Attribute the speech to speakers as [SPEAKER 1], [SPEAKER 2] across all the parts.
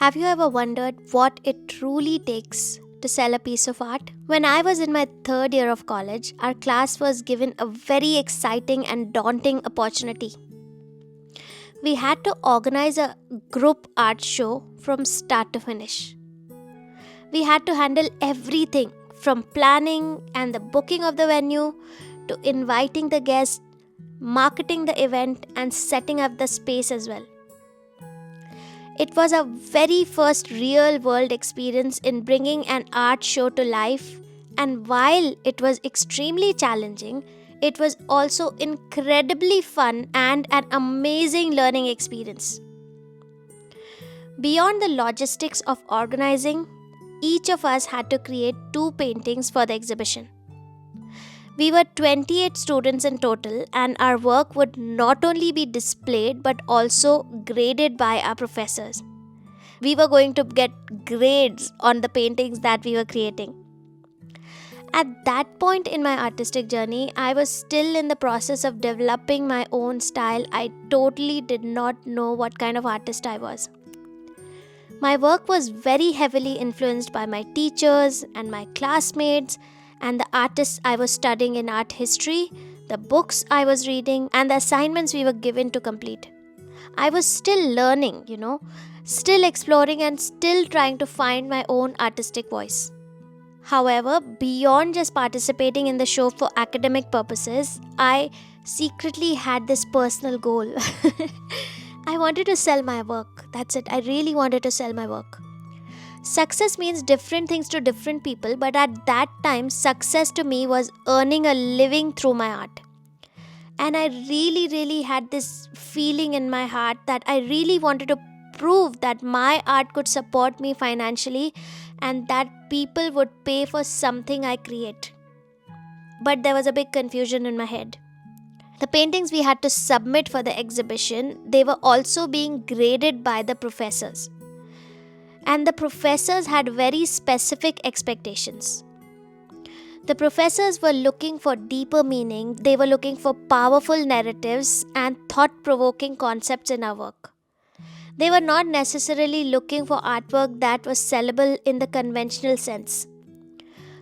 [SPEAKER 1] Have you ever wondered what it truly takes to sell a piece of art? When I was in my third year of college, our class was given a very exciting and daunting opportunity. We had to organize a group art show from start to finish. We had to handle everything from planning and the booking of the venue to inviting the guests, marketing the event, and setting up the space as well. It was our very first real world experience in bringing an art show to life, and while it was extremely challenging, it was also incredibly fun and an amazing learning experience. Beyond the logistics of organizing, each of us had to create 2 paintings for the exhibition. We were 28 students in total, and our work would not only be displayed but also graded by our professors. We were going to get grades on the paintings that we were creating. At that point in my artistic journey, I was still in the process of developing my own style. I totally did not know what kind of artist I was. My work was very heavily influenced by my teachers and my classmates and the artists I was studying in art history, the books I was reading, and the assignments we were given to complete. I was still learning, still exploring and still trying to find my own artistic voice. However, beyond just participating in the show for academic purposes, I secretly had this personal goal. I wanted to sell my work. That's it. I really wanted to sell my work. Success means different things to different people, but at that time, success to me was earning a living through my art. And I really had this feeling in my heart that I really wanted to prove that my art could support me financially and that people would pay for something I create. But there was a big confusion in my head. The paintings we had to submit for the exhibition, they were also being graded by the professors. And the professors had very specific expectations. The professors were looking for deeper meaning, they were looking for powerful narratives and thought-provoking concepts in our work. They were not necessarily looking for artwork that was sellable in the conventional sense.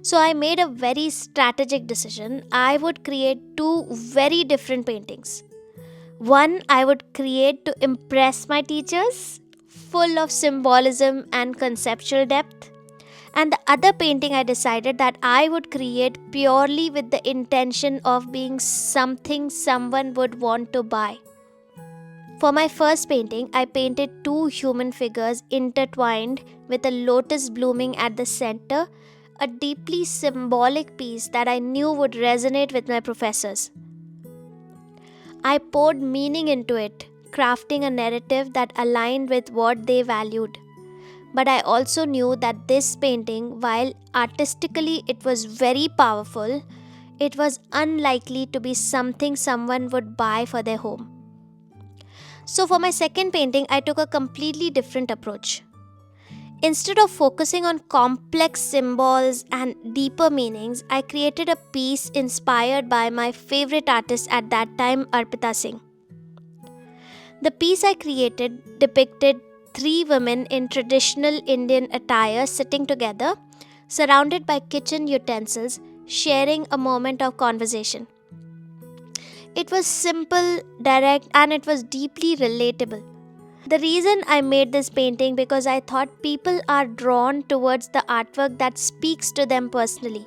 [SPEAKER 1] So I made a very strategic decision. I would create 2 very different paintings. One I would create to impress my teachers, full of symbolism and conceptual depth. And the other painting I decided that I would create purely with the intention of being something someone would want to buy. For my first painting, I painted 2 human figures intertwined with a lotus blooming at the center, a deeply symbolic piece that I knew would resonate with my professors. I poured meaning into it, crafting a narrative that aligned with what they valued. But I also knew that this painting, while artistically it was very powerful, it was unlikely to be something someone would buy for their home. So for my second painting, I took a completely different approach. Instead of focusing on complex symbols and deeper meanings, I created a piece inspired by my favorite artist at that time, Artyshils. The piece I created depicted 3 women in traditional Indian attire sitting together, surrounded by kitchen utensils, sharing a moment of conversation. It was simple, direct, and it was deeply relatable. The reason I made this painting because I thought people are drawn towards the artwork that speaks to them personally,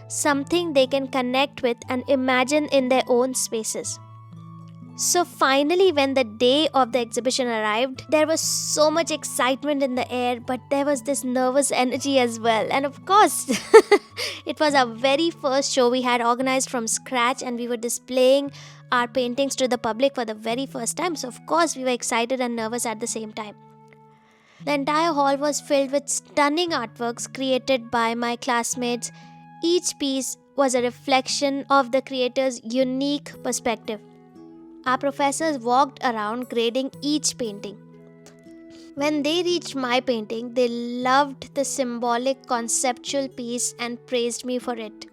[SPEAKER 1] something they can connect with and imagine in their own spaces. So finally, when the day of the exhibition arrived, there was so much excitement in the air, but there was this nervous energy as well. And of course, it was our very first show we had organized from scratch, and we were displaying our paintings to the public for the very first time. So of course, we were excited and nervous at the same time. The entire hall was filled with stunning artworks created by my classmates. Each piece was a reflection of the creator's unique perspective. Our professors walked around grading each painting. When they reached my painting, they loved the symbolic conceptual piece and praised me for it.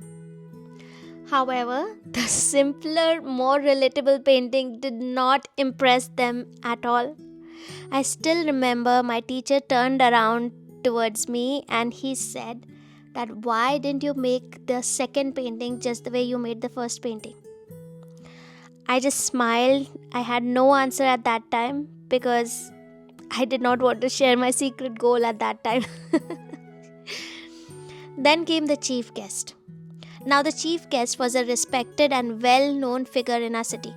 [SPEAKER 1] However, the simpler, more relatable painting did not impress them at all. I still remember my teacher turned around towards me and he said that why didn't you make the second painting just the way you made the first painting? I just smiled. I had no answer at that time because I did not want to share my secret goal at that time. Then came the chief guest. Now, the chief guest was a respected and well known figure in our city.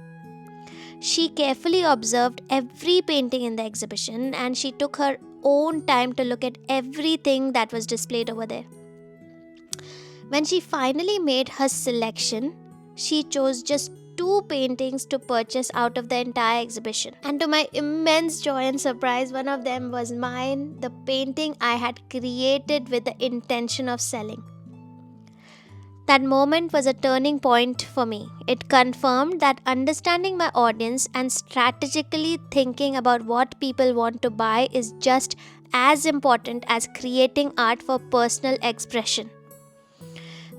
[SPEAKER 1] She carefully observed every painting in the exhibition and she took her own time to look at everything that was displayed over there. When she finally made her selection, she chose just 2 paintings to purchase out of the entire exhibition. And to my immense joy and surprise, one of them was mine, the painting I had created with the intention of selling. That moment was a turning point for me. It confirmed that understanding my audience and strategically thinking about what people want to buy is just as important as creating art for personal expression.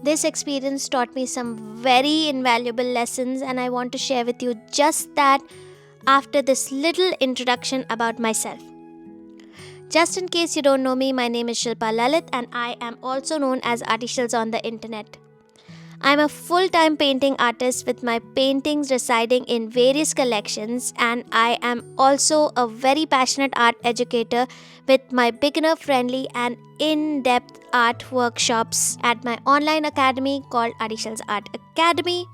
[SPEAKER 1] This experience taught me some very invaluable lessons, and I want to share with you just that after this little introduction about myself. Just in case you don't know me, my name is Shilpa Lalit and I am also known as Artyshils on the internet. I'm a full-time painting artist with my paintings residing in various collections, and I am also a very passionate art educator with my beginner-friendly and in-depth art workshops at my online academy called Artyshils Art Academy.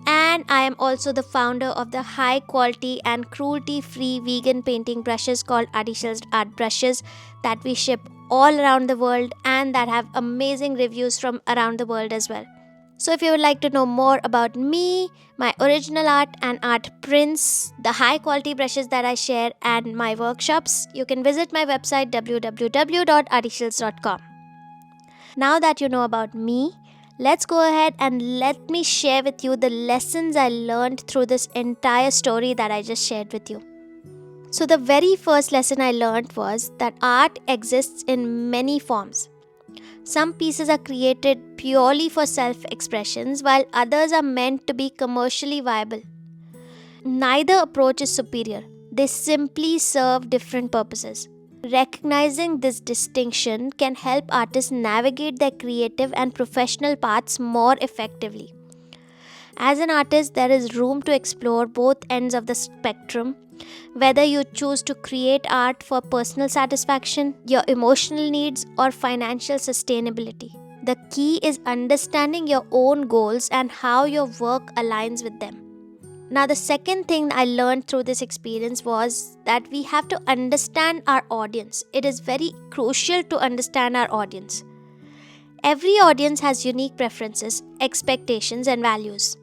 [SPEAKER 1] And I am also the founder of the high-quality and cruelty-free vegan painting brushes called Artyshils Art Brushes that we ship all around the world and that have amazing reviews from around the world as well. So if you would like to know more about me, my original art and art prints, the high quality brushes that I share and my workshops, you can visit my website www.artyshils.com. Now that you know about me, let's go ahead and let me share with you the lessons I learned through this entire story that I just shared with you. So the very first lesson I learned was that art exists in many forms. Some pieces are created purely for self-expressions, while others are meant to be commercially viable. Neither approach is superior. They simply serve different purposes. Recognizing this distinction can help artists navigate their creative and professional paths more effectively. As an artist, there is room to explore both ends of the spectrum. Whether you choose to create art for personal satisfaction, your emotional needs, or financial sustainability, the key is understanding your own goals and how your work aligns with them. Now, the second thing I learned through this experience was that we have to understand our audience. It is very crucial to understand our audience. Every audience has unique preferences, expectations, and values.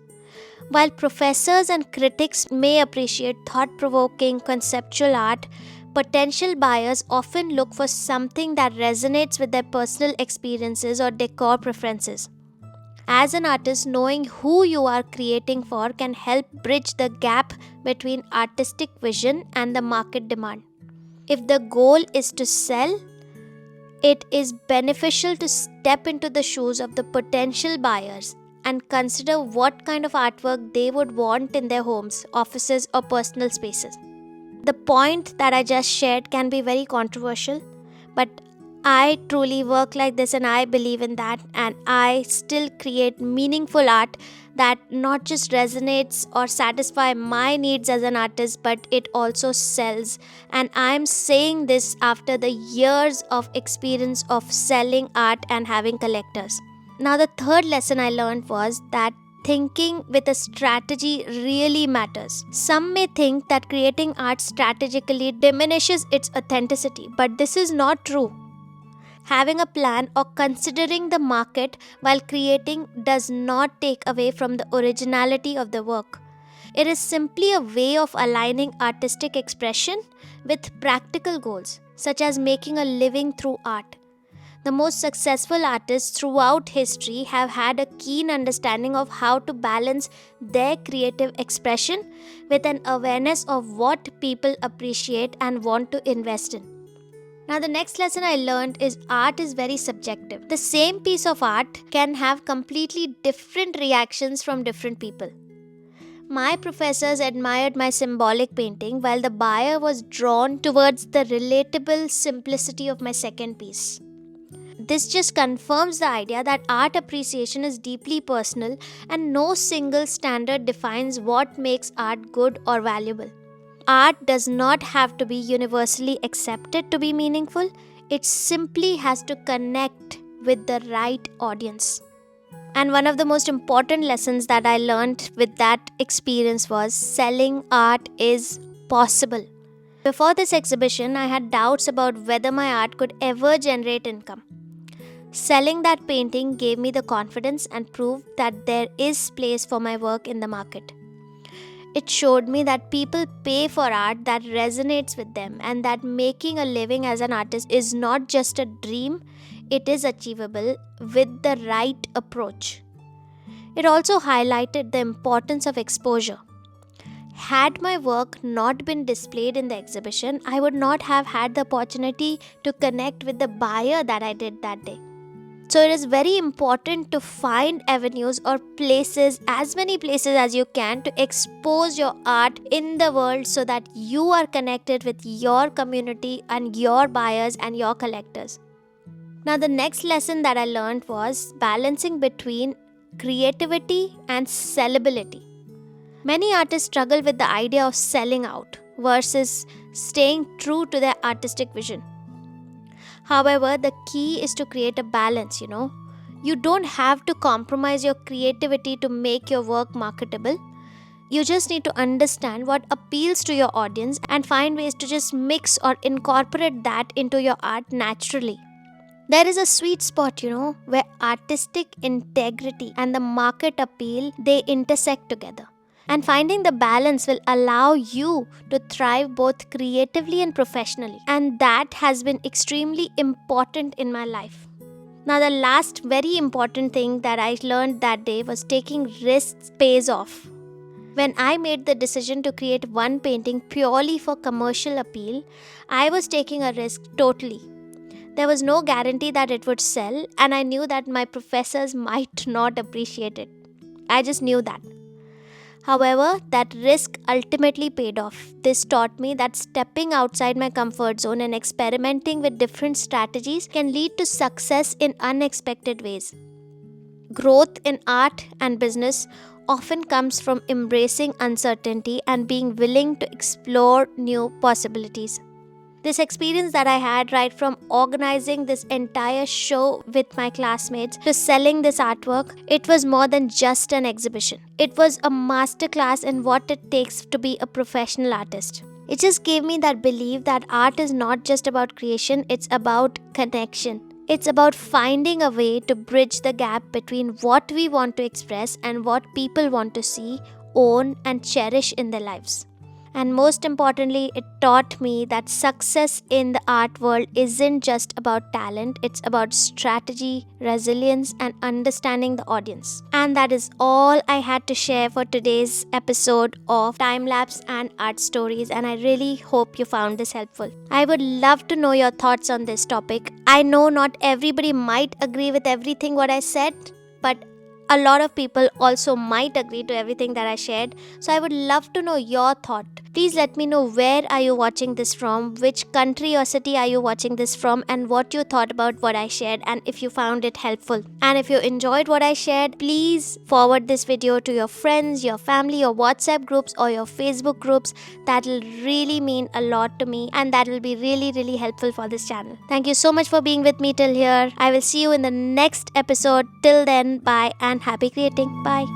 [SPEAKER 1] While professors and critics may appreciate thought-provoking conceptual art, potential buyers often look for something that resonates with their personal experiences or decor preferences. As an artist, knowing who you are creating for can help bridge the gap between artistic vision and the market demand. If the goal is to sell, it is beneficial to step into the shoes of the potential buyers and consider what kind of artwork they would want in their homes, offices, or personal spaces. The point that I just shared can be very controversial, but I truly work like this and I believe in that, and I still create meaningful art that not just resonates or satisfy my needs as an artist, but it also sells. And I'm saying this after the years of experience of selling art and having collectors. Now, the third lesson I learned was that thinking with a strategy really matters. Some may think that creating art strategically diminishes its authenticity, but this is not true. Having a plan or considering the market while creating does not take away from the originality of the work. It is simply a way of aligning artistic expression with practical goals, such as making a living through art. The most successful artists throughout history have had a keen understanding of how to balance their creative expression with an awareness of what people appreciate and want to invest in. Now, the next lesson I learned is art is very subjective. The same piece of art can have completely different reactions from different people. My professors admired my symbolic painting while the buyer was drawn towards the relatable simplicity of my second piece. This just confirms the idea that art appreciation is deeply personal and no single standard defines what makes art good or valuable. Art does not have to be universally accepted to be meaningful, it simply has to connect with the right audience. And one of the most important lessons that I learned with that experience was selling art is possible. Before this exhibition, I had doubts about whether my art could ever generate income. Selling that painting gave me the confidence and proved that there is place for my work in the market. It showed me that people pay for art that resonates with them and that making a living as an artist is not just a dream, it is achievable with the right approach. It also highlighted the importance of exposure. Had my work not been displayed in the exhibition, I would not have had the opportunity to connect with the buyer that I did that day. So it is very important to find avenues or places, as many places as you can, to expose your art in the world so that you are connected with your community and your buyers and your collectors. Now, the next lesson that I learned was balancing between creativity and sellability. Many artists struggle with the idea of selling out versus staying true to their artistic vision. However, the key is to create a balance, You don't have to compromise your creativity to make your work marketable. You just need to understand what appeals to your audience and find ways to just mix or incorporate that into your art naturally. There is a sweet spot, where artistic integrity and the market appeal, they intersect together. And finding the balance will allow you to thrive both creatively and professionally. And that has been extremely important in my life. Now, the last very important thing that I learned that day was taking risks pays off. When I made the decision to create one painting purely for commercial appeal, I was taking a risk totally. There was no guarantee that it would sell, and I knew that my professors might not appreciate it. I just knew that. However, that risk ultimately paid off. This taught me that stepping outside my comfort zone and experimenting with different strategies can lead to success in unexpected ways. Growth in art and business often comes from embracing uncertainty and being willing to explore new possibilities. This experience that I had, right from organizing this entire show with my classmates to selling this artwork, it was more than just an exhibition. It was a masterclass in what it takes to be a professional artist. It just gave me that belief that art is not just about creation, it's about connection. It's about finding a way to bridge the gap between what we want to express and what people want to see, own, and cherish in their lives. And most importantly, it taught me that success in the art world isn't just about talent, it's about strategy, resilience, and understanding the audience. And that is all I had to share for today's episode of Timelapse and Art Stories, and I really hope you found this helpful. I would love to know your thoughts on this topic. I know not everybody might agree with everything what I said, but a lot of people also might agree to everything that I shared. So I would love to know your thought. Please let me know where are you watching this from, which country or city are you watching this from, and what you thought about what I shared, and if you found it helpful. And if you enjoyed what I shared, please forward this video to your friends, your family, your WhatsApp groups or your Facebook groups. That will really mean a lot to me, and that will be really, really helpful for this channel. Thank you so much for being with me till here. I will see you in the next episode. Till then, bye and happy creating. Bye.